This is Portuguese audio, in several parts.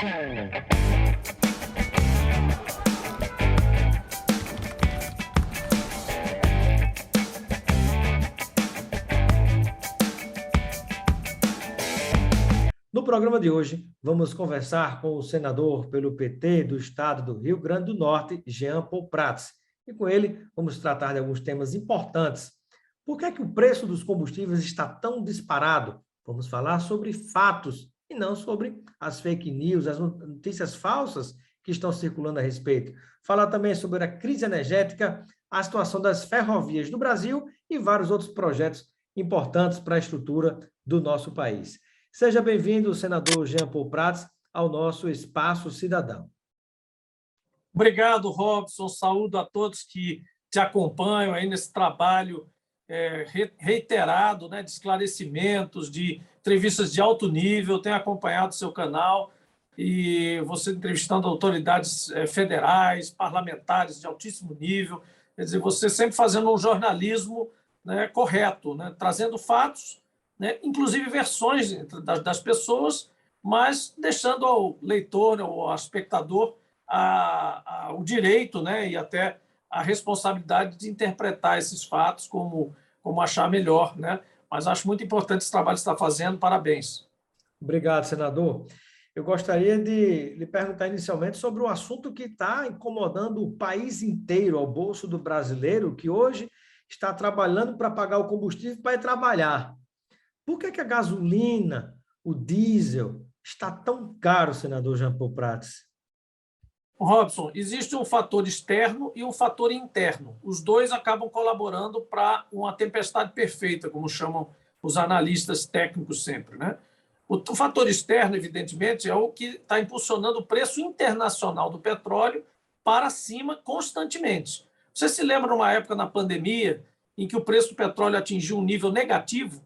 No programa de hoje, vamos conversar com o senador pelo PT do estado do Rio Grande do Norte, Jean Paul Prats. E com ele, vamos tratar de alguns temas importantes. Por que é que o preço dos combustíveis está tão disparado? Vamos falar sobre fatos e não sobre as fake news, as notícias falsas que estão circulando a respeito. Falar também sobre a crise energética, a situação das ferrovias do Brasil e vários outros projetos importantes para a estrutura do nosso país. Seja bem-vindo, senador Jean Paul Prats, ao nosso Espaço Cidadão. Obrigado, Robson. Saúdo a todos que te acompanham aí nesse trabalho reiterado, né, de esclarecimentos, de entrevistas de alto nível. Tenho acompanhado o seu canal e você entrevistando autoridades federais, parlamentares de altíssimo nível. Quer dizer, você sempre fazendo um jornalismo, né, correto, né, trazendo fatos, né, inclusive versões das pessoas, mas deixando ao leitor ou ao espectador o direito, né, e até a responsabilidade de interpretar esses fatos como achar melhor, né? Mas acho muito importante esse trabalho que você está fazendo. Parabéns. Obrigado, senador. Eu gostaria de lhe perguntar inicialmente sobre um assunto que está incomodando o país inteiro, ao bolso do brasileiro, que hoje está trabalhando para pagar o combustível para ir trabalhar. Por que a gasolina, o diesel, está tão caro, senador Jean Paul Prats? Robson, existe um fator externo e um fator interno. Os dois acabam colaborando para uma tempestade perfeita, como chamam os analistas técnicos sempre, né? O fator externo, evidentemente, é o que está impulsionando o preço internacional do petróleo para cima constantemente. Você se lembra numa época na pandemia em que o preço do petróleo atingiu um nível negativo?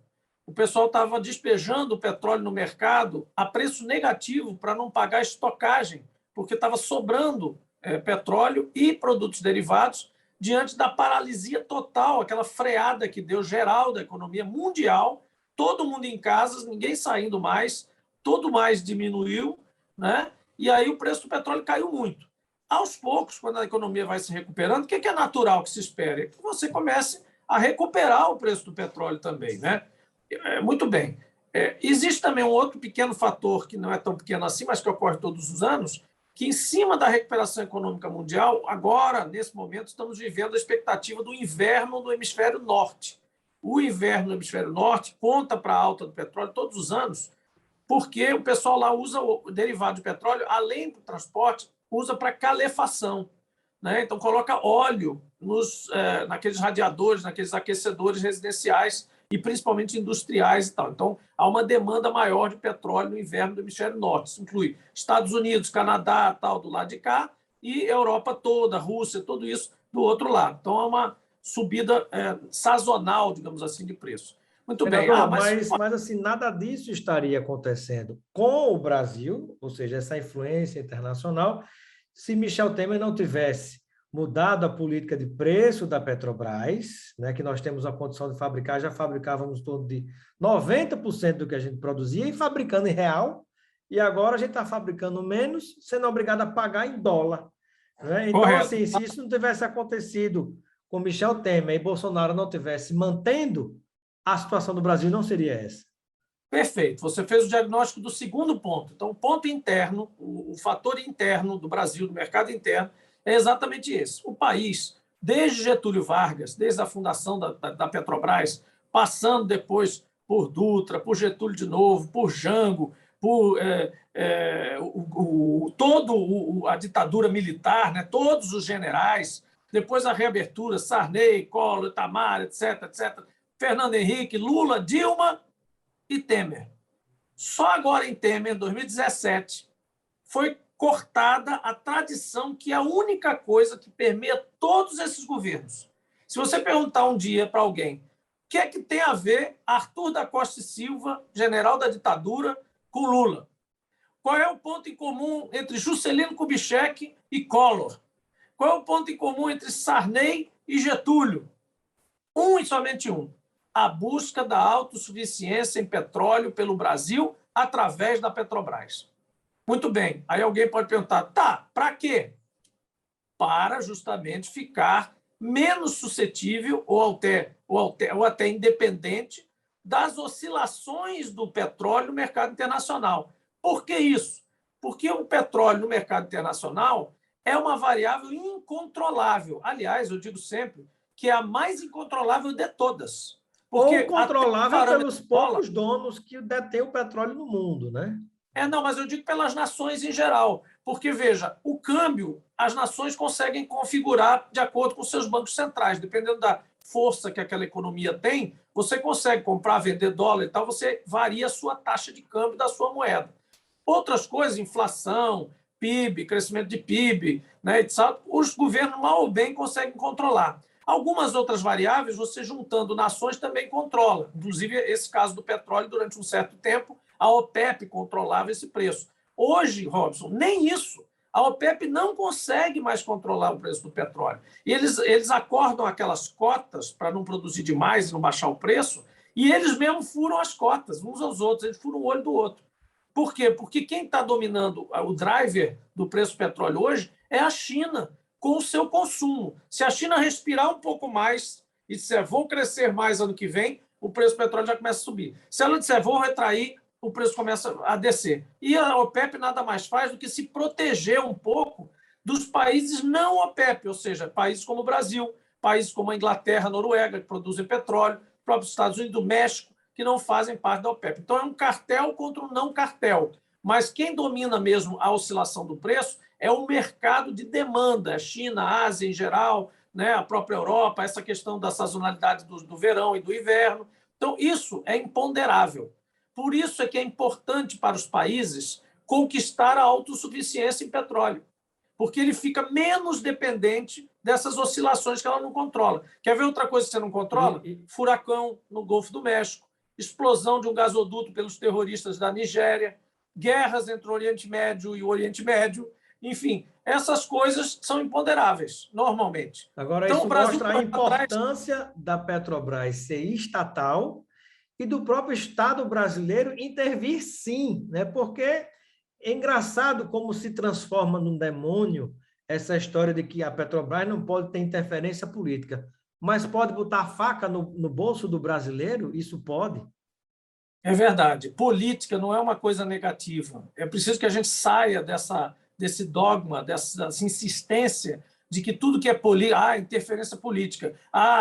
O pessoal estava despejando o petróleo no mercado a preço negativo para não pagar estocagem, porque estava sobrando petróleo e produtos derivados diante da paralisia total, aquela freada que deu geral da economia mundial, todo mundo em casa, ninguém saindo mais, tudo mais diminuiu, né? E aí o preço do petróleo caiu muito. Aos poucos, quando a economia vai se recuperando, o que é natural que se espere? É que você comece a recuperar o preço do petróleo também, né? Muito bem. Existe também um outro pequeno fator, que não é tão pequeno assim, mas que ocorre todos os anos, que em cima da recuperação econômica mundial, agora, nesse momento, estamos vivendo a expectativa do inverno no hemisfério norte. O inverno no hemisfério norte conta para a alta do petróleo todos os anos, porque o pessoal lá usa o derivado de petróleo, além do transporte, usa para calefação, né? Então, coloca óleo naqueles radiadores, naqueles aquecedores residenciais e principalmente industriais e tal. Então, há uma demanda maior de petróleo no inverno do hemisfério norte. Isso inclui Estados Unidos, Canadá, tal, do lado de cá, e Europa toda, Rússia, tudo isso do outro lado. Então, é uma subida sazonal, digamos assim, de preço. Muito Senador, bem. mas assim, nada disso estaria acontecendo com o Brasil, ou seja, essa influência internacional, se Michel Temer não tivesse mudado a política de preço da Petrobras, né, que nós temos a condição de fabricar, já fabricávamos em torno de 90% do que a gente produzia e fabricando em real, e agora a gente está fabricando menos, sendo obrigado a pagar em dólar. Né? Então, Correto. assim, se isso não tivesse acontecido com Michel Temer e Bolsonaro não tivesse mantendo, a situação do Brasil não seria essa. Perfeito. Você fez o diagnóstico do segundo ponto. Então, o ponto interno, o fator interno do Brasil, do mercado interno, é exatamente esse. O país, desde Getúlio Vargas, desde a fundação da Petrobras, passando depois por Dutra, por Getúlio de novo, por Jango, por a ditadura militar, né? Todos os generais, depois a reabertura, Sarney, Collor, Itamar, etc., etc., Fernando Henrique, Lula, Dilma e Temer. Só agora em Temer, em 2017, foi cortada a tradição que é a única coisa que permeia todos esses governos. Se você perguntar um dia para alguém o que é que tem a ver Arthur da Costa e Silva, general da ditadura, com Lula? Qual é o ponto em comum entre Juscelino Kubitschek e Collor? Qual é o ponto em comum entre Sarney e Getúlio? Um e somente um: a busca da autossuficiência em petróleo pelo Brasil através da Petrobras. Muito bem. Aí alguém pode perguntar, tá, para quê? Para justamente ficar menos suscetível ou até independente das oscilações do petróleo no mercado internacional. Por que isso? Porque o petróleo no mercado internacional é uma variável incontrolável. Aliás, eu digo sempre que é a mais incontrolável de todas. Ou Porque até o controlável parâmetro pelos dólar poucos donos que detêm o petróleo no mundo, né? não, mas eu digo pelas nações em geral. Porque, veja, o câmbio, as nações conseguem configurar de acordo com seus bancos centrais. Dependendo da força que aquela economia tem, você consegue comprar, vender dólar e tal, você varia a sua taxa de câmbio da sua moeda. Outras coisas, inflação, PIB, crescimento de PIB, né, etc., os governos mal ou bem conseguem controlar. Algumas outras variáveis, você juntando nações também controla. Inclusive, esse caso do petróleo, durante um certo tempo, a OPEP controlava esse preço. Hoje, Robson, nem isso. A OPEP não consegue mais controlar o preço do petróleo. E eles acordam aquelas cotas para não produzir demais e não baixar o preço, e eles mesmos furam as cotas, uns aos outros, eles furam o olho do outro. Por quê? Porque quem está dominando o driver do preço do petróleo hoje é a China, com o seu consumo. Se a China respirar um pouco mais e disser vou crescer mais ano que vem, o preço do petróleo já começa a subir. Se ela disser vou retrair, o preço começa a descer. E a OPEP nada mais faz do que se proteger um pouco dos países não OPEP, ou seja, países como o Brasil, países como a Inglaterra, a Noruega, que produzem petróleo, próprios Estados Unidos, o México, que não fazem parte da OPEP. Então, é um cartel contra um não cartel. Mas quem domina mesmo a oscilação do preço é o mercado de demanda, a China, a Ásia em geral, né, a própria Europa, essa questão da sazonalidade do verão e do inverno. Então, isso é imponderável. Por isso é que é importante para os países conquistar a autossuficiência em petróleo, porque ele fica menos dependente dessas oscilações que ela não controla. Quer ver outra coisa que você não controla? Furacão no Golfo do México, explosão de um gasoduto pelos terroristas da Nigéria, guerras entre o Oriente Médio e o Oriente Médio. Enfim, essas coisas são imponderáveis, normalmente. Agora, Então, o isso Brasil, mostra a por atrás, importância da Petrobras ser estatal e do próprio Estado brasileiro intervir sim, né? Porque é engraçado como se transforma num demônio essa história de que a Petrobras não pode ter interferência política, mas pode botar faca no bolso do brasileiro? Isso pode? é verdade. Política não é uma coisa negativa. É preciso que a gente saia desse dogma, dessa insistência de que tudo que é política, interferência política,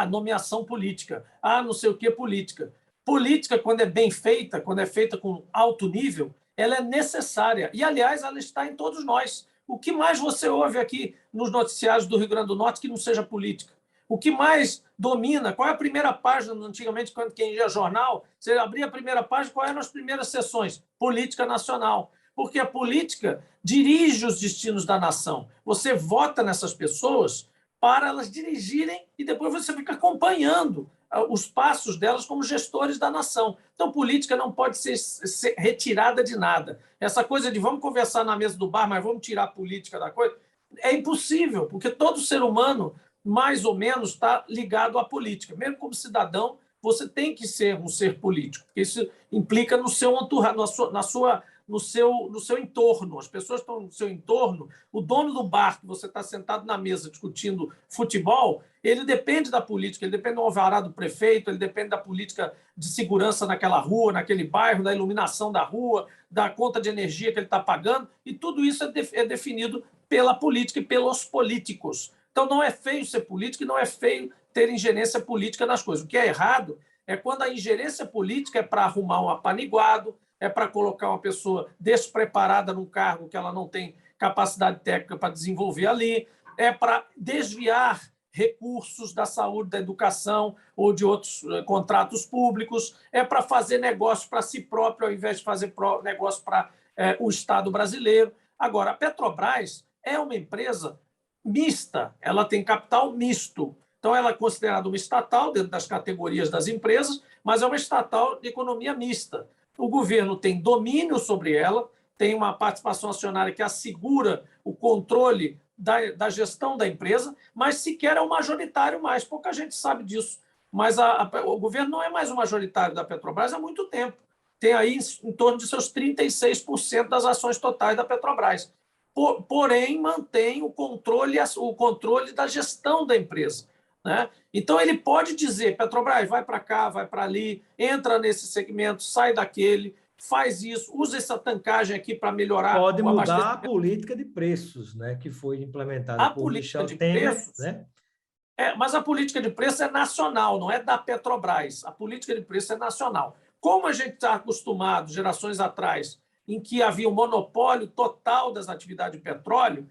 nomeação política, não sei o que política. Política, quando é bem feita, quando é feita com alto nível, ela é necessária. E, aliás, ela está em todos nós. O que mais você ouve aqui nos noticiários do Rio Grande do Norte que não seja política? O que mais domina? Qual é a primeira página? Antigamente, quando quem ia jornal, você abria a primeira página, qual eram as primeiras sessões? Política nacional. Porque a política dirige os destinos da nação. Você vota nessas pessoas para elas dirigirem e depois você fica acompanhando os passos delas como gestores da nação. Então, política não pode ser retirada de nada. Essa coisa de vamos conversar na mesa do bar, mas vamos tirar a política da coisa, é impossível, porque todo ser humano mais ou menos está ligado à política. Mesmo como cidadão, você tem que ser um ser político, porque isso implica no seu entorno, no seu entorno. As pessoas estão no seu entorno. O dono do bar, que você está sentado na mesa discutindo futebol, ele depende da política, ele depende do alvará do prefeito, ele depende da política de segurança naquela rua, naquele bairro, da iluminação da rua, da conta de energia que ele está pagando, e tudo isso é definido pela política e pelos políticos. Então, não é feio ser político e não é feio ter ingerência política nas coisas. O que é errado é quando a ingerência política é para arrumar um apaniguado, é para colocar uma pessoa despreparada num cargo que ela não tem capacidade técnica para desenvolver ali, é para desviar recursos da saúde, da educação ou de outros contratos públicos, é para fazer negócio para si próprio, ao invés de fazer negócio para o Estado brasileiro. Agora, a Petrobras é uma empresa mista, ela tem capital misto. Então, ela é considerada uma estatal dentro das categorias das empresas, mas é uma estatal de economia mista. O governo tem domínio sobre ela, tem uma participação acionária que assegura o controle da gestão da empresa, mas sequer é um majoritário mais. Pouca gente sabe disso. Mas o governo não é mais o majoritário da Petrobras há muito tempo. tem aí em torno de seus 36% das ações totais da Petrobras. Porém, mantém o controle da gestão da empresa, né? Então, ele pode dizer, Petrobras, vai para cá, vai para ali, entra nesse segmento, sai daquele, faz isso, usa essa tancagem aqui para melhorar Pode o mudar a abastecimento. política de preços, né, que foi implementada A por política Michel de Temer, preços, né? mas a política de preço é nacional, não é da Petrobras. A política de preço é nacional. Como a gente está acostumado, gerações atrás, em que havia um monopólio total das atividades de petróleo,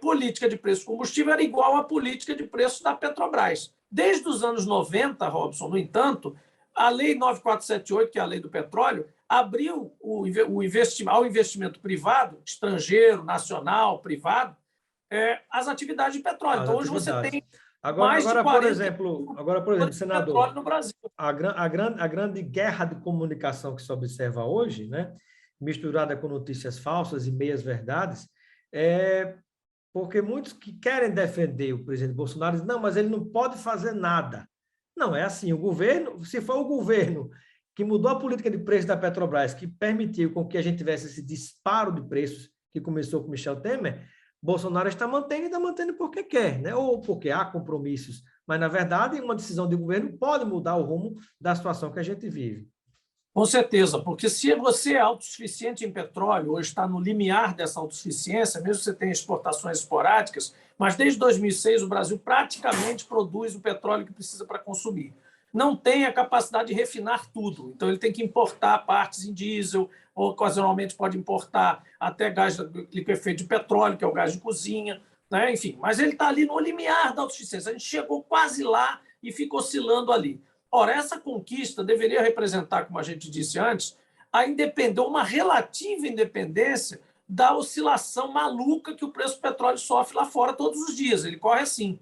política de preço de combustível era igual à política de preço da Petrobras. Desde os anos 90, Robson, no entanto, a Lei 9478, que é a lei do petróleo, abriu ao investimento privado, estrangeiro, nacional, privado, as atividades de petróleo. As Então, hoje você atividades. tem mais de 40 Agora, por exemplo, de petróleo senador, no Brasil. a grande guerra de comunicação que se observa hoje, né, misturada com notícias falsas e meias-verdades, é porque muitos que querem defender o presidente Bolsonaro dizem, não, mas ele não pode fazer nada. Não, é assim, o governo, se for o governo que mudou a política de preço da Petrobras, que permitiu com que a gente tivesse esse disparo de preços que começou com Michel Temer, Bolsonaro está mantendo e está mantendo porque quer, né? Ou porque há compromissos. Mas, na verdade, uma decisão de governo pode mudar o rumo da situação que a gente vive. Com certeza, porque se você é autossuficiente em petróleo ou está no limiar dessa autossuficiência, mesmo que você tenha exportações esporádicas, mas desde 2006 o Brasil praticamente produz o petróleo que precisa para consumir. Não tem a capacidade de refinar tudo, então ele tem que importar partes em diesel, ou ocasionalmente pode importar até gás liquefeito de petróleo, que é o gás de cozinha, né? Enfim, mas ele está ali no limiar da autossuficiência. A gente chegou quase lá e fica oscilando ali. Ora, essa conquista deveria representar, como a gente disse antes, uma relativa independência da oscilação maluca que o preço do petróleo sofre lá fora todos os dias. Ele corre assim.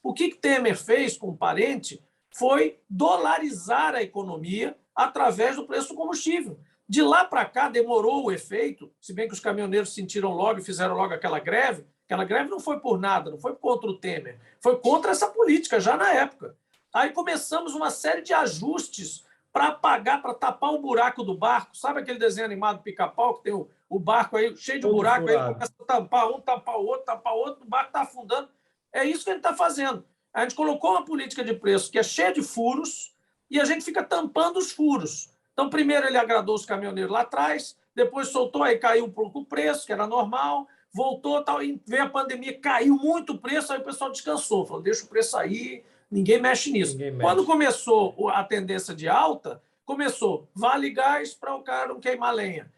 O que Temer fez com o parente foi dolarizar a economia através do preço do combustível. De lá para cá demorou o efeito, se bem que os caminhoneiros sentiram logo e fizeram logo aquela greve. Aquela greve não foi por nada, não foi contra o Temer, foi contra essa política já na época. Aí começamos uma série de ajustes para apagar, para tapar o buraco do barco. Sabe aquele desenho animado do Pica-Pau, que tem o barco aí cheio de Todo buraco, aí ele furado. começa a tampar o outro, o barco está afundando. É isso que ele está fazendo. A gente colocou uma política de preço que é cheia de furos e a gente fica tampando os furos. Então, primeiro ele agradou os caminhoneiros lá atrás, depois soltou, aí caiu um pouco o preço, que era normal, voltou, tal, e veio a pandemia, caiu muito o preço, aí o pessoal descansou, falou, deixa o preço aí, ninguém mexe nisso. Ninguém Quando mexe. começou a tendência de alta, começou vale gás para o cara não queimar lenha.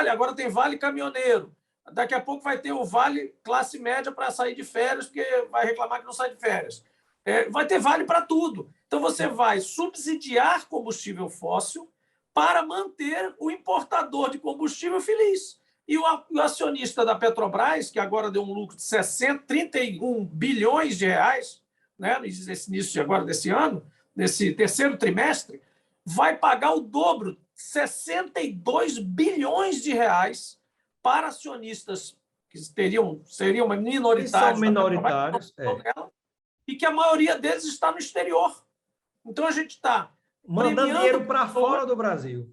Agora tem vale caminhoneiro. Daqui a pouco vai ter o vale classe média para sair de férias, porque vai reclamar que não sai de férias. Vai ter vale para tudo. Então você vai subsidiar combustível fóssil para manter o importador de combustível feliz. E o acionista da Petrobras, que agora deu um lucro de 31 bilhões de reais, né, nesse início de agora desse ano, nesse terceiro trimestre, vai pagar o dobro, 62 bilhões de reais para acionistas que seriam Que são minoritários da Petrobras, minoritários, e que a maioria deles está no exterior. Então, a gente está mandando premiando dinheiro para pessoas, fora do Brasil.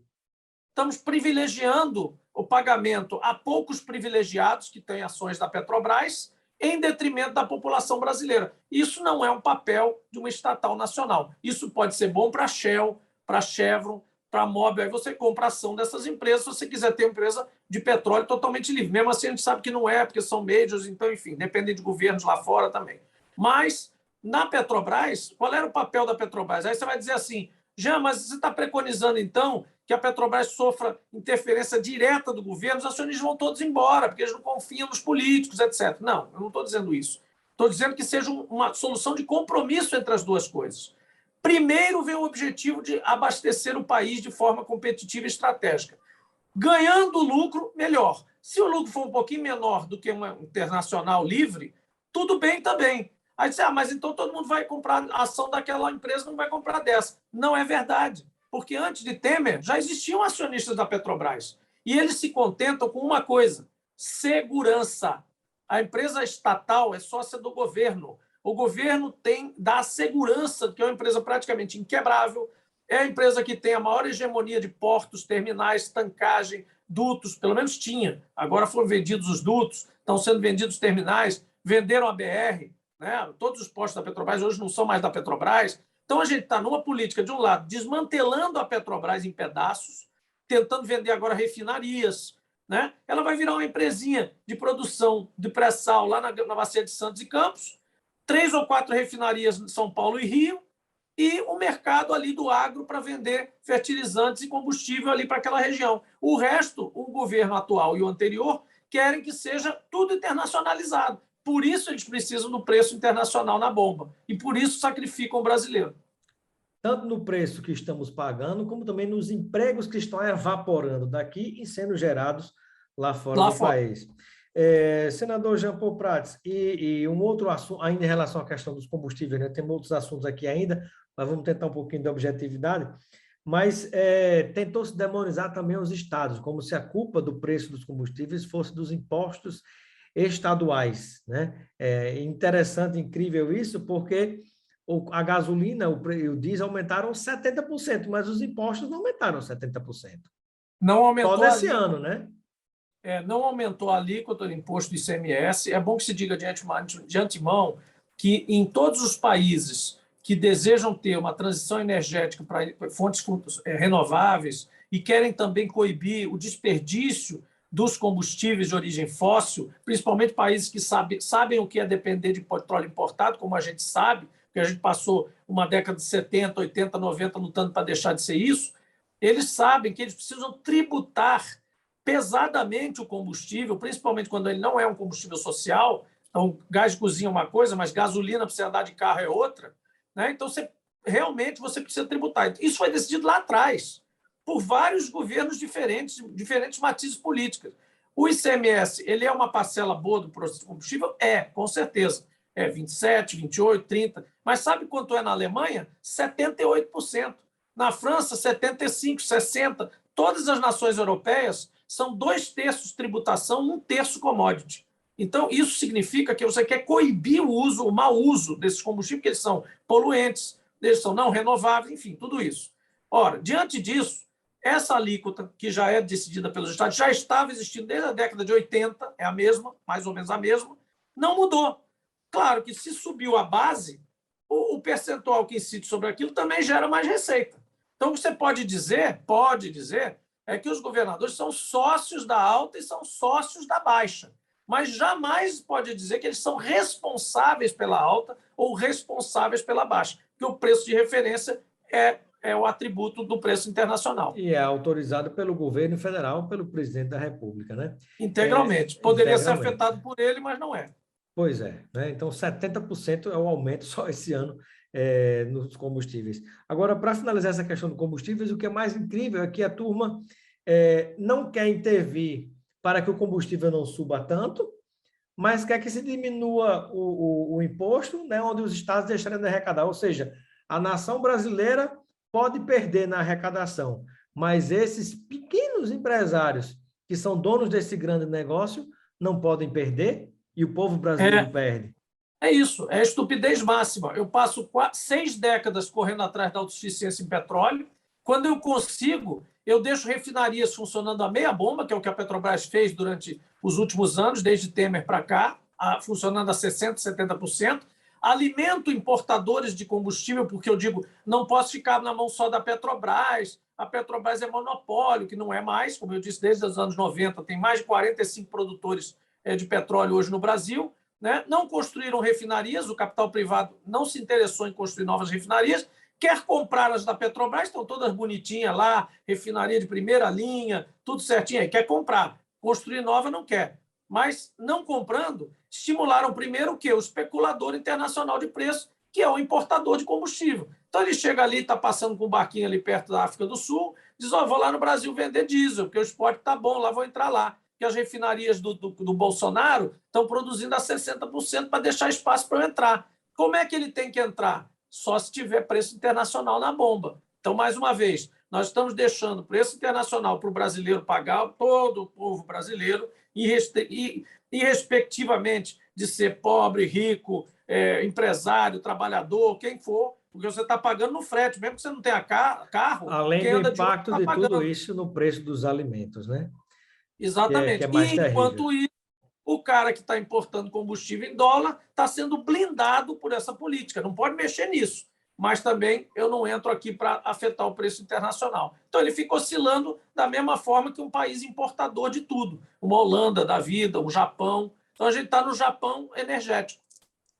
estamos privilegiando o pagamento a poucos privilegiados que têm ações da Petrobras, em detrimento da população brasileira. Isso não é um papel de uma estatal nacional. Isso pode ser bom para a Shell, para a Chevron, para a Mobil. Aí você compra a ação dessas empresas se você quiser ter uma empresa de petróleo totalmente livre. Mesmo assim, a gente sabe que não é, porque são majors, então, enfim, depende de governos lá fora também. Mas, na Petrobras, qual era o papel da Petrobras? Aí você vai dizer assim, Jean, mas você está preconizando, então, que a Petrobras sofra interferência direta do governo, os acionistas vão todos embora, porque eles não confiam nos políticos, etc. Não, eu não estou dizendo isso. Estou dizendo que seja uma solução de compromisso entre as duas coisas. Primeiro vem o objetivo de abastecer o país de forma competitiva e estratégica. Ganhando lucro, melhor. Se o lucro for um pouquinho menor do que uma internacional livre, tudo bem também. Aí você, mas então todo mundo vai comprar a ação daquela empresa, não vai comprar dessa. Não é verdade. Porque antes de Temer, já existiam acionistas da Petrobras. E eles se contentam com uma coisa: segurança. A empresa estatal é sócia do governo. O governo dá a segurança de que é uma empresa praticamente inquebrável, é a empresa que tem a maior hegemonia de portos, terminais, tancagem, dutos, pelo menos tinha. Agora foram vendidos os dutos, estão sendo vendidos os terminais, venderam a BR, né? Todos os postos da Petrobras hoje não são mais da Petrobras. Então, a gente está numa política, de um lado, desmantelando a Petrobras em pedaços, tentando vender agora refinarias. Né? Ela vai virar uma empresinha de produção de pré-sal lá na Bacia de Santos e Campos, 3 ou 4 refinarias em São Paulo e Rio, e o mercado ali do agro para vender fertilizantes e combustível ali para aquela região. O resto, o governo atual e o anterior querem que seja tudo internacionalizado. Por isso eles precisam do preço internacional na bomba. E por isso sacrificam o brasileiro. Tanto no preço que estamos pagando, como também nos empregos que estão evaporando daqui e sendo gerados lá fora do país. Senador Jean Paul Prats, e um outro assunto, ainda em relação à questão dos combustíveis, né? Temos outros assuntos aqui ainda, mas vamos tentar um pouquinho de objetividade, mas tentou se demonizar também os estados, como se a culpa do preço dos combustíveis fosse dos impostos estaduais, né? É interessante, incrível isso, porque a gasolina e o diesel aumentaram 70%, mas os impostos não aumentaram 70%. Não aumentou todo esse ano, né? Não aumentou a alíquota do imposto do ICMS. É bom que se diga de antemão que em todos os países que desejam ter uma transição energética para fontes renováveis e querem também coibir o desperdício dos combustíveis de origem fóssil, principalmente países que sabem o que é depender de petróleo importado, como a gente sabe, porque a gente passou uma década de 70, 80, 90 lutando para deixar de ser isso, eles sabem que eles precisam tributar pesadamente o combustível, principalmente quando ele não é um combustível social. Então, gás de cozinha é uma coisa, mas gasolina para você andar de carro é outra. Né? Então, realmente você precisa tributar. Isso foi decidido lá atrás, por vários governos diferentes matizes políticos. O ICMS, ele é uma parcela boa do preço do combustível? Com certeza. 27%, 28%, 30%. Mas sabe quanto é na Alemanha? 78%. Na França, 75%, 60%. Todas as nações europeias são 2/3 tributação, 1/3 commodity. Então, isso significa que você quer coibir o mau uso desses combustíveis, porque eles são poluentes, eles são não renováveis, enfim, tudo isso. Ora, diante disso, essa alíquota, que já é decidida pelos estados, já estava existindo desde a década de 80, é a mesma, mais ou menos a mesma, não mudou. Claro que se subiu a base, o percentual que incide sobre aquilo também gera mais receita. Então, o que você pode dizer, é que os governadores são sócios da alta e são sócios da baixa. Mas jamais pode dizer que eles são responsáveis pela alta ou responsáveis pela baixa, porque o preço de referência é o atributo do preço internacional. E é autorizado pelo governo federal, pelo presidente da República, né? Integralmente. Poderia ser afetado por ele, mas não é. Pois é, né? Então 70% é o aumento só esse ano nos combustíveis. Agora, para finalizar essa questão dos combustíveis, o que é mais incrível é que a turma não quer intervir para que o combustível não suba tanto, mas quer que se diminua o imposto, né, onde os estados deixarem de arrecadar. Ou seja, a nação brasileira pode perder na arrecadação, mas esses pequenos empresários que são donos desse grande negócio não podem perder e o povo brasileiro perde. É isso, é a estupidez máxima. Eu passo 6 décadas correndo atrás da autossuficiência em petróleo. Quando eu consigo, eu deixo refinarias funcionando a meia bomba, que é o que a Petrobras fez durante os últimos anos, desde Temer para cá, funcionando a 60%, 70%. Alimento importadores de combustível, porque eu digo, não posso ficar na mão só da Petrobras. A Petrobras é monopólio, que não é mais, como eu disse, desde os anos 90, tem mais de 45 produtores de petróleo hoje no Brasil. Né? Não construíram refinarias, o capital privado não se interessou em construir novas refinarias, quer comprar as da Petrobras, estão todas bonitinhas lá, refinaria de primeira linha, tudo certinho aí, quer comprar. Construir nova não quer. Mas, não comprando, estimularam primeiro o quê? O especulador internacional de preço, que é o importador de combustível. Então, ele chega ali, está passando com um barquinho ali perto da África do Sul, diz, vou lá no Brasil vender diesel, porque o spot está bom, lá vou entrar lá. Que as refinarias do Bolsonaro estão produzindo a 60% para deixar espaço para eu entrar. Como é que ele tem que entrar? Só se tiver preço internacional na bomba. Então, mais uma vez, nós estamos deixando preço internacional para o brasileiro pagar, todo o povo brasileiro, e respectivamente de ser pobre, rico, empresário, trabalhador, quem for, porque você está pagando no frete, mesmo que você não tenha carro, Além quem do anda de ônibus impacto está de tudo pagando. isso no preço dos alimentos, né? Que é Exatamente. mais E, terrível. enquanto isso, o cara que está importando combustível em dólar está sendo blindado por essa política. Não pode mexer nisso. Mas também eu não entro aqui para afetar o preço internacional. Então, ele fica oscilando da mesma forma que um país importador de tudo. Uma Holanda da vida, um Japão. Então, a gente está no Japão energético.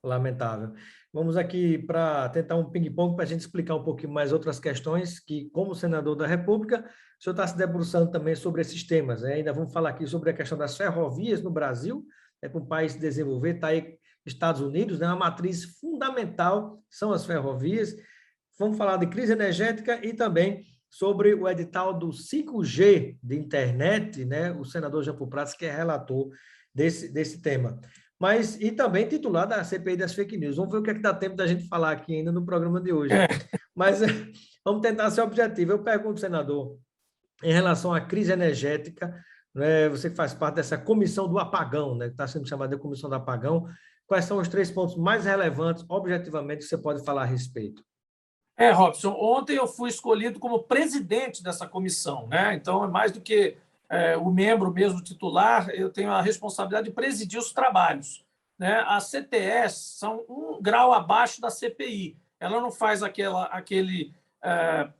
Lamentável. Vamos aqui para tentar um ping-pong para a gente explicar um pouquinho mais outras questões que, como senador da República, o senhor está se debruçando também sobre esses temas, né? Ainda vamos falar aqui sobre a questão das ferrovias no Brasil, para um país se desenvolver, está aí Estados Unidos, né? Uma matriz fundamental são as ferrovias. Vamos falar de crise energética e também sobre o edital do 5G de internet, né? O senador Jean Paul Prats, que é relator desse tema. Mas, e também titular da CPI das fake news. Vamos ver o que é que dá tempo da gente falar aqui ainda no programa de hoje. Mas vamos tentar ser objetivo. Eu pergunto, senador, em relação à crise energética, né, você que faz parte dessa comissão do apagão, né, que está sendo chamada de comissão do apagão, quais são os 3 pontos mais relevantes, objetivamente, que você pode falar a respeito? Robson, ontem eu fui escolhido como presidente dessa comissão, né? Então, é mais do que o membro mesmo titular, eu tenho a responsabilidade de presidir os trabalhos, né? As CTS são um grau abaixo da CPI. Ela não faz aquele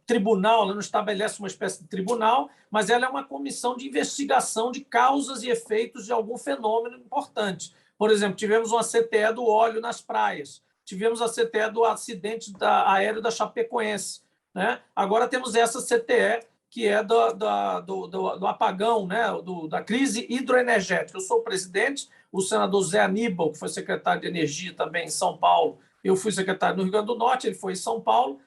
tribunal, ela não estabelece uma espécie de tribunal, mas ela é uma comissão de investigação de causas e efeitos de algum fenômeno importante. Por exemplo, tivemos uma CTE do óleo nas praias, tivemos a CTE do acidente aéreo da Chapecoense, né? Agora temos essa CTE que é do apagão, né? Da crise hidroenergética. Eu sou o presidente, o senador Zé Aníbal, que foi secretário de Energia também em São Paulo, eu fui secretário no Rio Grande do Norte, ele foi em São Paulo,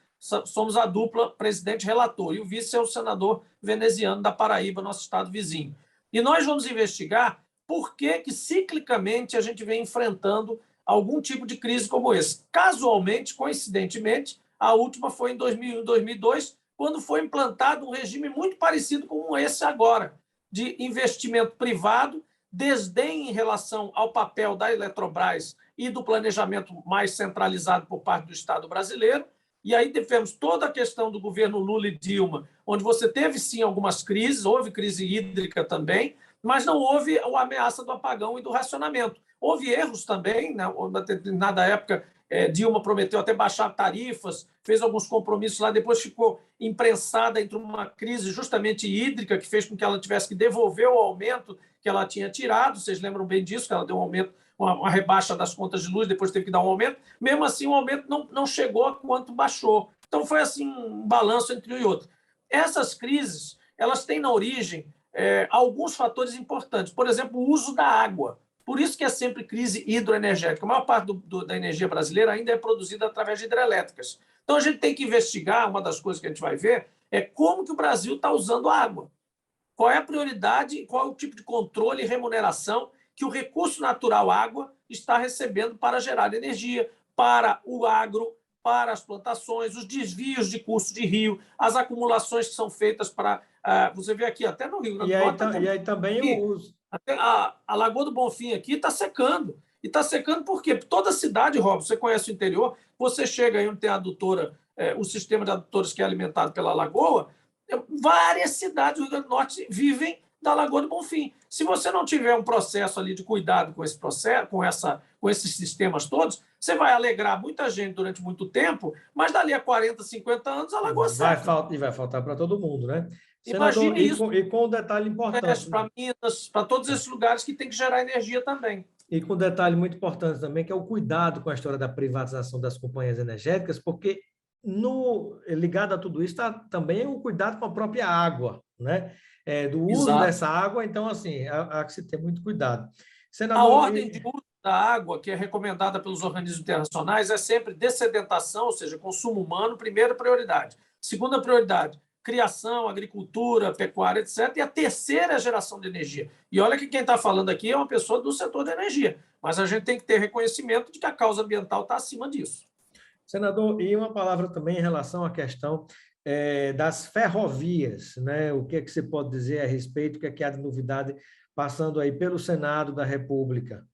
somos a dupla presidente-relator, e o vice é o senador veneziano da Paraíba, nosso estado vizinho. E nós vamos investigar por que ciclicamente a gente vem enfrentando algum tipo de crise como esse. Casualmente, coincidentemente, a última foi em 2001, 2002, quando foi implantado um regime muito parecido com esse agora, de investimento privado, desdém em relação ao papel da Eletrobras e do planejamento mais centralizado por parte do Estado brasileiro. E aí tivemos toda a questão do governo Lula e Dilma, onde você teve sim algumas crises, houve crise hídrica também, mas não houve a ameaça do apagão e do racionamento. Houve erros também, né? Na determinada época, Dilma prometeu até baixar tarifas, fez alguns compromissos lá, depois ficou imprensada entre uma crise justamente hídrica, que fez com que ela tivesse que devolver o aumento que ela tinha tirado. Vocês lembram bem disso, que ela deu um aumento, uma rebaixa das contas de luz, depois teve que dar um aumento. Mesmo assim, o aumento não chegou a quanto baixou. Então, foi assim um balanço entre um e outro. Essas crises, elas têm na origem alguns fatores importantes. Por exemplo, o uso da água. Por isso que é sempre crise hidroenergética. A maior parte da energia brasileira ainda é produzida através de hidrelétricas. Então, a gente tem que investigar, uma das coisas que a gente vai ver é como que o Brasil está usando a água. Qual é a prioridade, qual é o tipo de controle e remuneração que o recurso natural água está recebendo para gerar energia, para o agro, para as plantações, os desvios de curso de rio, as acumulações que são feitas para... você vê aqui, até no Rio Grande do Norte... E aí também os... A Lagoa do Bonfim aqui está secando. E está secando por quê? Toda cidade, Rob, você conhece o interior, você chega aí onde tem a adutora, o sistema de adutores que é alimentado pela lagoa, várias cidades do Rio Grande do Norte vivem da Lagoa do Bonfim. Se você não tiver um processo ali de cuidado com esse processo, com esses sistemas todos, você vai alegrar muita gente durante muito tempo, mas dali a 40, 50 anos a lagoa seca. E vai faltar para todo mundo, né? Senador, Imagine isso e com um detalhe importante, para Minas, para todos esses lugares que tem que gerar energia também. e com um detalhe muito importante também, que é o cuidado com a história da privatização das companhias energéticas, porque ligado a tudo isso está também o cuidado com a própria água, né? Do uso Exato. dessa água, então, assim, há que se ter muito cuidado. A Senador, ordem de uso da água, que é recomendada pelos organismos internacionais, é sempre dessedentação, ou seja, consumo humano, primeira prioridade. Segunda prioridade, criação, agricultura, pecuária, etc. E a terceira é a geração de energia. E olha que quem está falando aqui é uma pessoa do setor da energia, mas a gente tem que ter reconhecimento de que a causa ambiental está acima disso. senador, e uma palavra também em relação à questão das ferrovias, né? O que é que você pode dizer a respeito, o que é que há de novidade passando aí pelo Senado da República?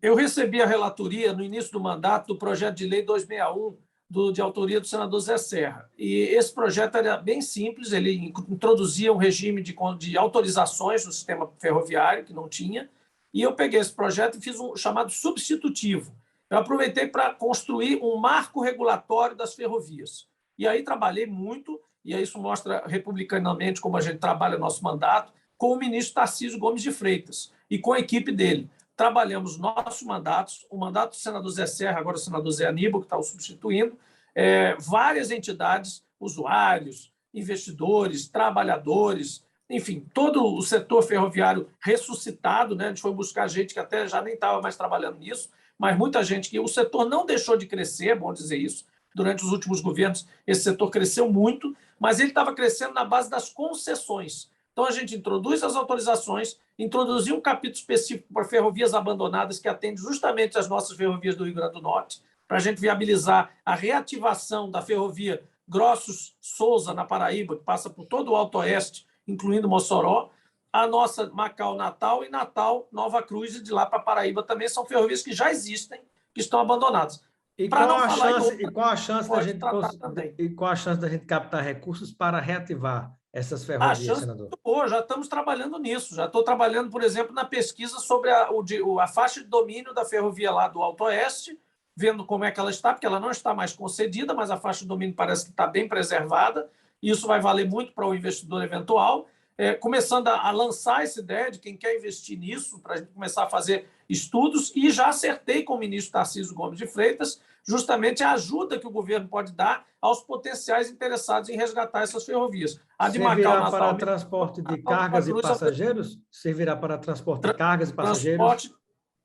Eu recebi a relatoria no início do mandato do projeto de lei 261 de autoria do senador Zé Serra. E esse projeto era bem simples, ele introduzia um regime de autorizações no sistema ferroviário, que não tinha, e eu peguei esse projeto e fiz um chamado substitutivo. Eu aproveitei para construir um marco regulatório das ferrovias. E aí trabalhei muito, e aí isso mostra republicanamente como a gente trabalha nosso mandato, com o ministro Tarcísio Gomes de Freitas e com a equipe dele. Trabalhamos nossos mandatos, o mandato do senador Zé Serra, agora o senador Zé Aníbal, que está o substituindo, várias entidades, usuários, investidores, trabalhadores, enfim, todo o setor ferroviário ressuscitado, né? A gente foi buscar gente que até já nem estava mais trabalhando nisso, mas muita gente que o setor não deixou de crescer, é bom dizer isso. Durante os últimos governos, esse setor cresceu muito, mas ele estava crescendo na base das concessões. Então, a gente introduz as autorizações, introduziu um capítulo específico para ferrovias abandonadas, que atende justamente as nossas ferrovias do Rio Grande do Norte, para a gente viabilizar a reativação da ferrovia Grossos-Souza, na Paraíba, que passa por todo o Alto Oeste, incluindo Mossoró, a nossa Macau-Natal e Natal-Nova Cruz, e de lá para Paraíba também são ferrovias que já existem, que estão abandonadas. E Para qual não a falar chance, em e qual a chance da pode gente tratar também. e qual a chance da gente captar recursos para reativar essas A ferrovias, chance é senador? muito boa, já estamos trabalhando nisso. Já estou trabalhando, por exemplo, na pesquisa sobre a faixa de domínio da ferrovia lá do Alto Oeste, vendo como é que ela está, porque ela não está mais concedida, mas a faixa de domínio parece que está bem preservada, e isso vai valer muito para o investidor eventual. Começando a lançar essa ideia de quem quer investir nisso, para a gente começar a fazer estudos, e já acertei com o ministro Tarcísio Gomes de Freitas justamente a ajuda que o governo pode dar aos potenciais interessados em resgatar essas ferrovias. A de Macau, Servirá para Natal, transporte de a Nova cargas e Cruz, passageiros? Servirá para transporte de cargas e passageiros?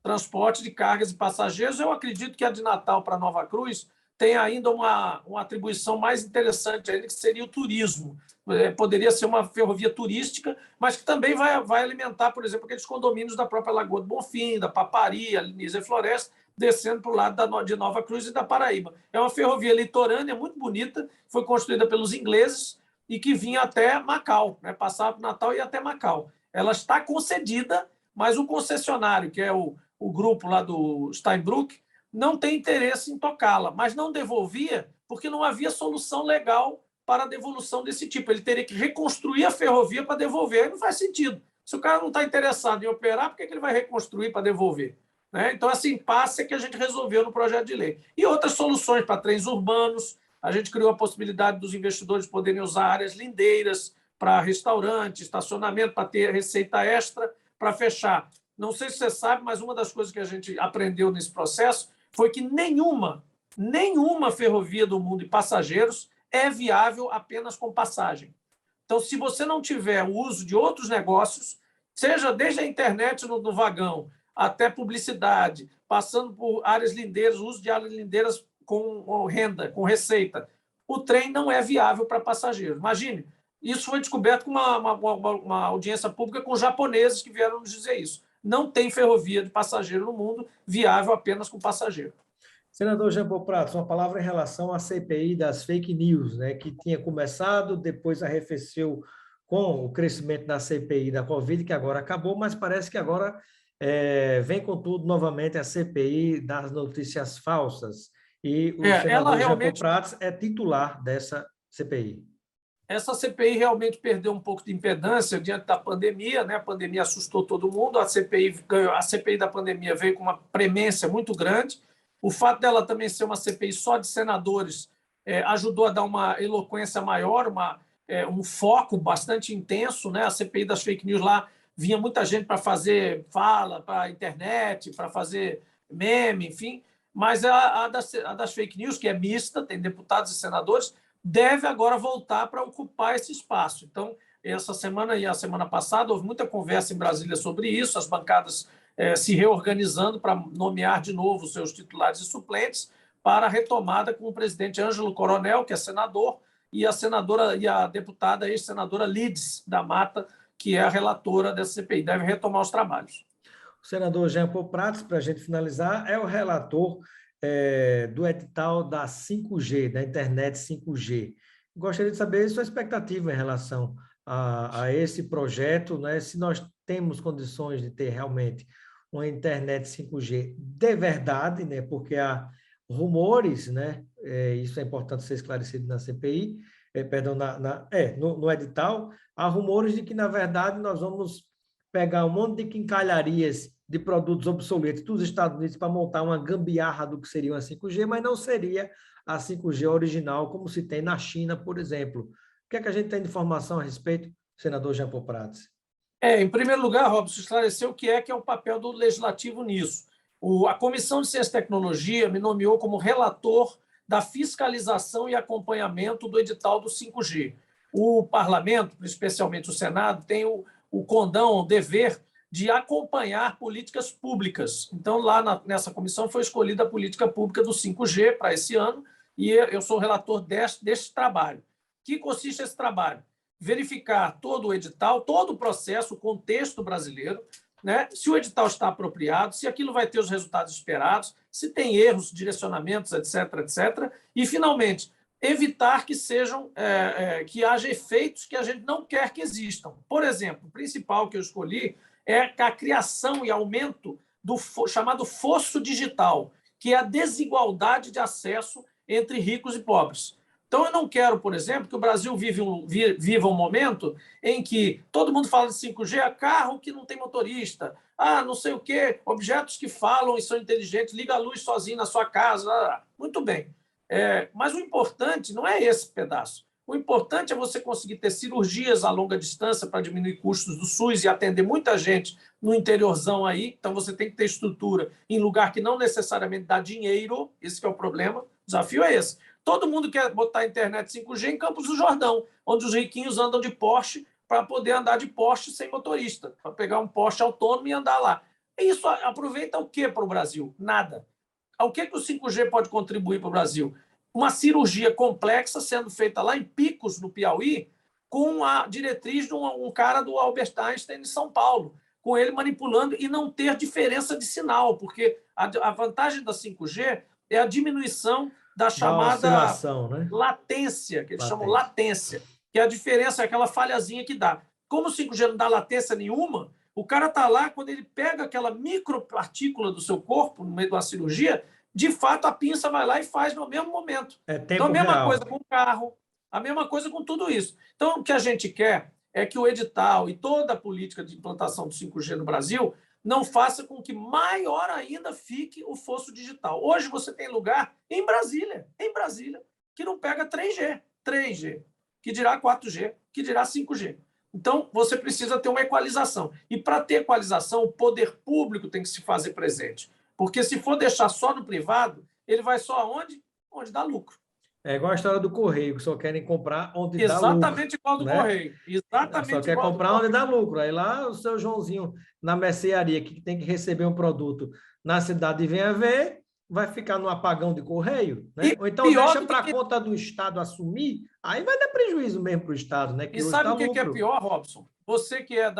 transporte de cargas e passageiros. Eu acredito que a de Natal para Nova Cruz tem ainda uma atribuição mais interessante ainda, que seria o turismo. Poderia ser uma ferrovia turística, mas que também vai alimentar, por exemplo, aqueles condomínios da própria Lagoa do Bonfim, da Papari, Anísia e Floresta, descendo para o lado de Nova Cruz e da Paraíba. É uma ferrovia litorânea muito bonita, foi construída pelos ingleses e que vinha até Macau, né? Passava para Natal e ia até Macau. Ela está concedida, mas o concessionário, que é o grupo lá do Steinbrück, não tem interesse em tocá-la, mas não devolvia porque não havia solução legal para a devolução desse tipo. Ele teria que reconstruir a ferrovia para devolver. Aí não faz sentido. Se o cara não está interessado em operar, por que ele vai reconstruir para devolver? Né? Então, esse impasse é que a gente resolveu no projeto de lei. E outras soluções para trens urbanos. A gente criou a possibilidade dos investidores poderem usar áreas lindeiras para restaurante, estacionamento, para ter receita extra, para fechar. Não sei se você sabe, mas uma das coisas que a gente aprendeu nesse processo foi que nenhuma ferrovia do mundo de passageiros é viável apenas com passagem. Então, se você não tiver o uso de outros negócios, seja desde a internet no vagão, até publicidade, passando por áreas lindeiras, uso de áreas lindeiras com renda, com receita, o trem não é viável para passageiros. Imagine, isso foi descoberto com uma audiência pública com japoneses que vieram nos dizer isso. Não tem ferrovia de passageiro no mundo viável apenas com passageiro. Senador Jean Paul Prats, uma palavra em relação à CPI das fake news, né, que tinha começado, depois arrefeceu com o crescimento da CPI da Covid, que agora acabou, mas parece que agora vem com tudo novamente a CPI das notícias falsas. E o Ela senador Jean Paul realmente Prats é titular dessa CPI. Essa CPI realmente perdeu um pouco de impedância diante da pandemia, né? A pandemia assustou todo mundo, a CPI da pandemia veio com uma premência muito grande. O fato dela também ser uma CPI só de senadores ajudou a dar uma eloquência maior, um foco bastante intenso, né? A CPI das fake news lá vinha muita gente para fazer fala, para a internet, para fazer meme, enfim. Mas a das fake news, que é mista, tem deputados e senadores, deve agora voltar para ocupar esse espaço. Então, essa semana e a semana passada, houve muita conversa em Brasília sobre isso, as bancadas se reorganizando para nomear de novo seus titulares e suplentes para a retomada com o presidente Ângelo Coronel, que é senador, e a deputada ex-senadora Lides da Mata, que é a relatora dessa CPI. Deve retomar os trabalhos. O senador Jean Paul Prats, para a gente finalizar, é o relator do edital da 5G, da internet 5G. Gostaria de saber sua expectativa em relação a esse projeto, né? Se nós temos condições de ter realmente uma internet 5G de verdade, né? Porque rumores, né? Isso é importante ser esclarecido na CPI, perdão, no edital, há rumores de que, na verdade, nós vamos pegar um monte de quincalharias de produtos obsoletos dos Estados Unidos para montar uma gambiarra do que seria uma 5G, mas não seria a 5G original, como se tem na China, por exemplo. O que é que a gente tem de informação a respeito, senador Jean Paul Prats? Em primeiro lugar, Robson, esclarecer o que é o papel do Legislativo nisso. A Comissão de Ciência e Tecnologia me nomeou como relator da fiscalização e acompanhamento do edital do 5G. O Parlamento, especialmente o Senado, tem o condão, o dever de acompanhar políticas públicas. Então, lá nessa comissão foi escolhida a política pública do 5G para esse ano e eu sou relator deste trabalho. Que consiste esse trabalho? Verificar todo o edital, todo o processo, o contexto brasileiro, né? Se o edital está apropriado, se aquilo vai ter os resultados esperados, se tem erros, direcionamentos, etc., etc. E, finalmente, evitar que que haja efeitos que a gente não quer que existam. Por exemplo, o principal que eu escolhi é a criação e aumento do chamado fosso digital, que é a desigualdade de acesso entre ricos e pobres. Então, eu não quero, por exemplo, que o Brasil viva um momento em que todo mundo fala de 5G, é carro que não tem motorista, não sei o quê, objetos que falam e são inteligentes, liga a luz sozinho na sua casa. Muito bem. Mas o importante não é esse pedaço. O importante é você conseguir ter cirurgias a longa distância para diminuir custos do SUS e atender muita gente no interiorzão aí. Então, você tem que ter estrutura em lugar que não necessariamente dá dinheiro. Esse que é o problema. O desafio é esse. Todo mundo quer botar a internet 5G em Campos do Jordão, onde os riquinhos andam de Porsche para poder andar de Porsche sem motorista, para pegar um Porsche autônomo e andar lá. Isso aproveita o que para o Brasil? Nada. O que o 5G pode contribuir para o Brasil? Uma cirurgia complexa sendo feita lá em Picos, no Piauí, com a diretriz de um cara do Albert Einstein em São Paulo, com ele manipulando e não ter diferença de sinal, porque a vantagem da 5G é a diminuição da chamada oscilação, né? latência, que eles chamam latência, que é a diferença, é aquela falhazinha que dá. Como o 5G não dá latência nenhuma, o cara está lá, quando ele pega aquela micropartícula do seu corpo, no meio de uma cirurgia, de fato, a pinça vai lá e faz no mesmo momento. Então, a mesma coisa com o carro, a mesma coisa com tudo isso. Então, o que a gente quer é que o edital e toda a política de implantação do 5G no Brasil não faça com que maior ainda fique o fosso digital. Hoje você tem lugar em Brasília, que não pega 3G, que dirá 4G, que dirá 5G. Então, você precisa ter uma equalização. E para ter equalização, o poder público tem que se fazer presente. Porque se for deixar só no privado, ele vai só aonde? Onde dá lucro. É igual a história do Correio, que só querem comprar onde dá lucro. Exatamente igual do Correio. Exatamente só quer comprar onde dá lucro. Aí lá o seu Joãozinho, na mercearia, que tem que receber um produto na cidade e venha ver, vai ficar no apagão de Correio. Né? Ou então deixa para a conta do Estado assumir, aí vai dar prejuízo mesmo para o Estado. Né? Que e sabe o que é pior, Robson? Você que é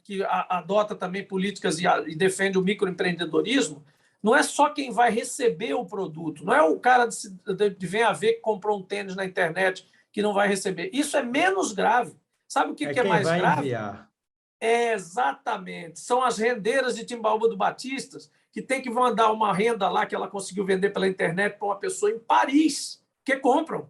que adota também políticas e defende o microempreendedorismo, não é só quem vai receber o produto, não é o cara de vem a ver que comprou um tênis na internet que não vai receber. Isso é menos grave. Sabe o que é mais grave? Enviar. Exatamente. São as rendeiras de Timbaúba do Batistas que tem que mandar uma renda lá que ela conseguiu vender pela internet para uma pessoa em Paris, que compram.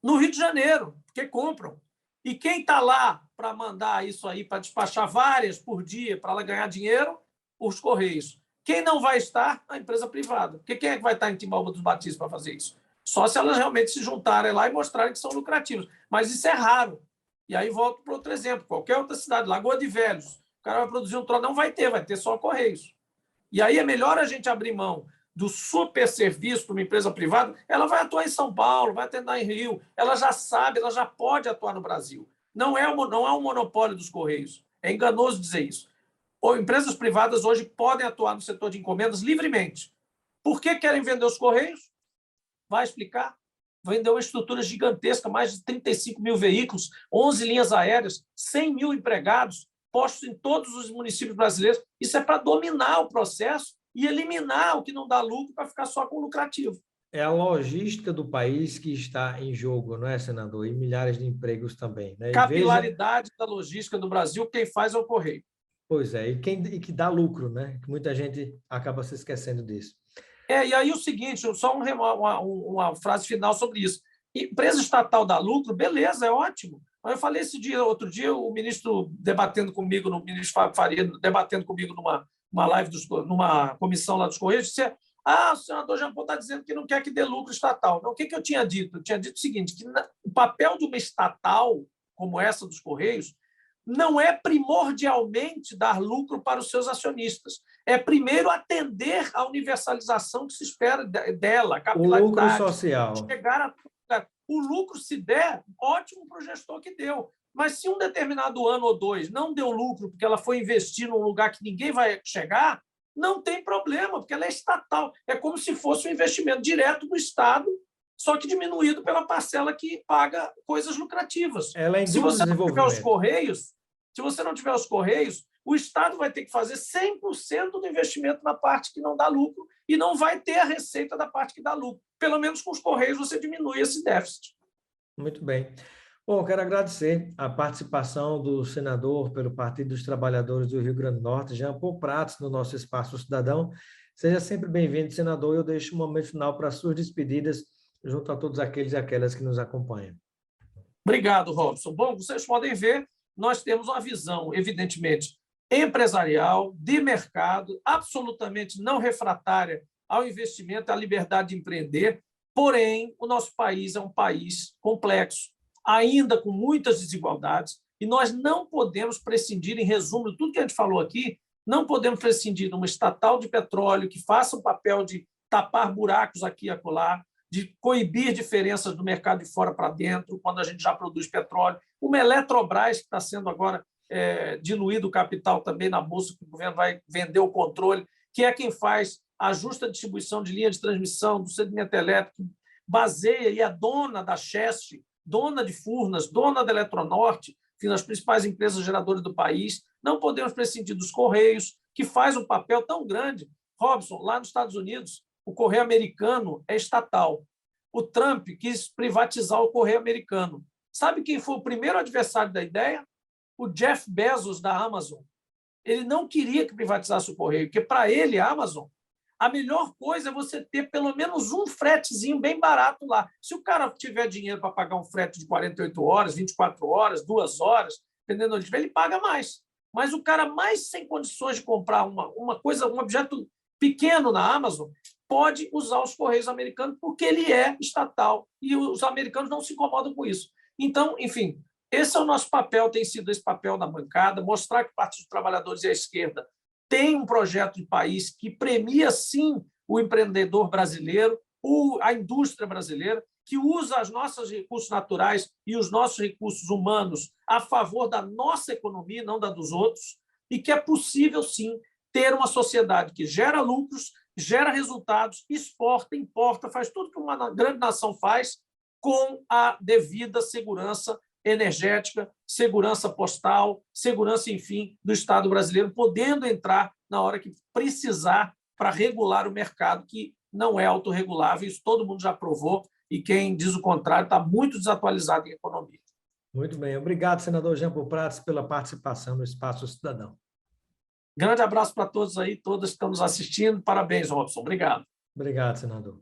No Rio de Janeiro, que compram. E quem está lá para mandar isso aí, para despachar várias por dia, para ela ganhar dinheiro? Os Correios. Quem não vai estar? A empresa privada. Porque quem é que vai estar em Timbaúba dos Batistas para fazer isso? Só se elas realmente se juntarem lá e mostrarem que são lucrativos. Mas isso é raro. E aí volto para outro exemplo. Qualquer outra cidade, Lagoa de Velhos, o cara vai produzir um troço, não vai ter só Correios. E aí é melhor a gente abrir mão do super serviço para uma empresa privada, ela vai atuar em São Paulo, vai atender em Rio, ela já sabe, ela já pode atuar no Brasil. Não é um monopólio dos Correios. É enganoso dizer isso. Ou empresas privadas hoje podem atuar no setor de encomendas livremente. Por que querem vender os Correios? Vai explicar. Vender uma estrutura gigantesca, mais de 35 mil veículos, 11 linhas aéreas, 100 mil empregados, postos em todos os municípios brasileiros. Isso é para dominar o processo e eliminar o que não dá lucro para ficar só com o lucrativo. É a logística do país que está em jogo, não é, senador? E milhares de empregos também. Né? Capilaridade da logística do Brasil, quem faz é o Correio. Pois é, e que dá lucro, né? Que muita gente acaba se esquecendo disso. E aí o seguinte, só uma frase final sobre isso. Empresa estatal dá lucro, beleza, é ótimo. Mas eu falei outro dia, o ministro debatendo comigo, o ministro Fábio Faria, debatendo comigo numa live, numa comissão lá dos Correios, disse: o senador Jean Paul está dizendo que não quer que dê lucro estatal. Não, o que eu tinha dito? Eu tinha dito o seguinte, que o papel de uma estatal como essa dos Correios não é primordialmente dar lucro para os seus acionistas. É primeiro atender à universalização que se espera dela, a capilaridade. O lucro social. Chegar o lucro, se der, ótimo para o gestor que deu. Mas se um determinado ano ou dois não deu lucro porque ela foi investir num lugar que ninguém vai chegar, não tem problema, porque ela é estatal. É como se fosse um investimento direto do Estado, só que diminuído pela parcela que paga coisas lucrativas. Ela é se você não tiver os Correios, o Estado vai ter que fazer 100% do investimento na parte que não dá lucro e não vai ter a receita da parte que dá lucro. Pelo menos com os Correios você diminui esse déficit. Muito bem. Bom, quero agradecer a participação do senador pelo Partido dos Trabalhadores do Rio Grande do Norte, Jean Paul Prats, no nosso Espaço Cidadão. Seja sempre bem-vindo, senador. Eu deixo um momento final para as suas despedidas, junto a todos aqueles e aquelas que nos acompanham. Obrigado, Robson. Bom, vocês podem ver, nós temos uma visão, evidentemente, empresarial, de mercado, absolutamente não refratária ao investimento, à liberdade de empreender, porém, o nosso país é um país complexo, ainda com muitas desigualdades, e nós não podemos prescindir, em resumo, de tudo que a gente falou aqui, não podemos prescindir de uma estatal de petróleo que faça o papel de tapar buracos aqui e acolá, de coibir diferenças do mercado de fora para dentro, quando a gente já produz petróleo. Uma Eletrobras, que está sendo agora diluído o capital também na Bolsa, que o governo vai vender o controle, que é quem faz a justa distribuição de linha de transmissão do segmento elétrico, baseia e é dona da Chesf, dona de Furnas, dona da Eletronorte, das principais empresas geradoras do país. Não podemos prescindir dos Correios, que faz um papel tão grande. Robson, lá nos Estados Unidos, o Correio Americano é estatal. O Trump quis privatizar o Correio Americano. Sabe quem foi o primeiro adversário da ideia? O Jeff Bezos, da Amazon. Ele não queria que privatizasse o Correio, porque, para ele, a Amazon, a melhor coisa é você ter pelo menos um fretezinho bem barato lá. Se o cara tiver dinheiro para pagar um frete de 48 horas, 24 horas, 2 horas, dependendo de onde estiver, ele paga mais. Mas o cara mais sem condições de comprar uma coisa, um objeto pequeno na Amazon, pode usar os Correios americanos porque ele é estatal e os americanos não se incomodam com isso. Então, enfim, esse é o nosso papel, tem sido esse papel da bancada, mostrar que o Partido dos Trabalhadores e a esquerda tem um projeto de país que premia, sim, o empreendedor brasileiro, a indústria brasileira, que usa os nossos recursos naturais e os nossos recursos humanos a favor da nossa economia, não da dos outros, e que é possível, sim, ter uma sociedade que gera lucros, gera resultados, exporta, importa, faz tudo que uma grande nação faz com a devida segurança energética, segurança postal, segurança, enfim, do Estado brasileiro, podendo entrar na hora que precisar para regular o mercado, que não é autorregulável, isso todo mundo já provou, e quem diz o contrário está muito desatualizado em economia. Muito bem. Obrigado, senador Jean Paul Prats, pela participação no Espaço Cidadão. Grande abraço para todos aí, todas que estão nos assistindo. Parabéns, Robson. Obrigado. Obrigado, senador.